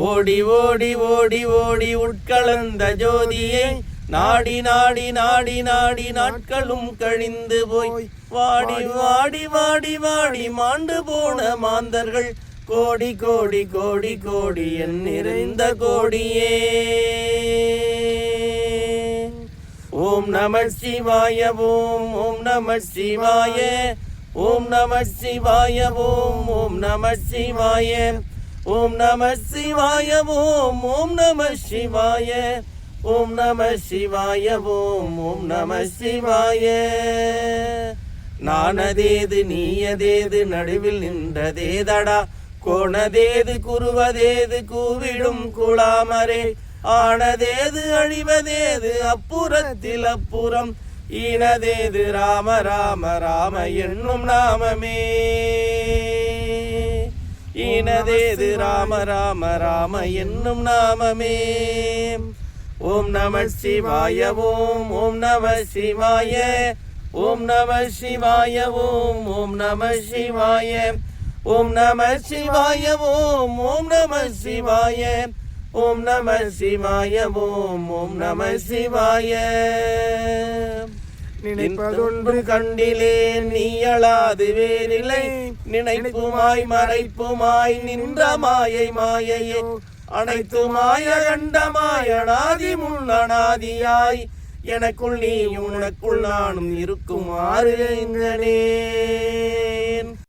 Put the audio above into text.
ஓடி ஓடி ஓடி ஓடி உட்கலந்த ஜோதியை நாடி நாடி நாடி நாடி நாட்களும் கழிந்து போய் வாடி வாடி வாடி வாடி மாண்டு போன மாந்தர்கள் கோடி கோடி கோடி கோடி என் நிறைந்த கோடியே. ஓம் நம சிவாய ஓம் ஓம் நம சிவாய ஓம் நம சிவாய ஓம் நம சிவாய ஓம் நம சிவாய ஓம் நம சிவாய ஓம் நம சிவாய ஓம் நம சிவாய. நானதேது நீயதேது நடுவில் நின்றதேதடா கோணதேது குருவதேது கூவிடும் குளாமரே ஆனதேது அழிவதேது அப்புறத்தில் அப்புறம் ஈனதேது ராம ராம ராம என்னும் நாமமே. ஈனதேது ராம ராம ராம என்னும் நாமமே. ஓம் நம சிவாய ஓம் நம சிவாய ஓம் நம சிவாய ஓம் நம சிவாய ஓம் நம சிவாய ஓம் நம சிவாய ஓம் நம சிவாய ஓம் நம சிவாய. நினைப்பதொன்று கண்டிலேன் நீயளாது வேறில்லை நினைப்புமாய் மறைப்புமாய் நின்ற மாயை மாயையே அனைத்துமாய கண்டமாய் அனாதி முன்னனாதியாய் எனக்குள் நீ உனக்குள் நானும் இருக்குமாறு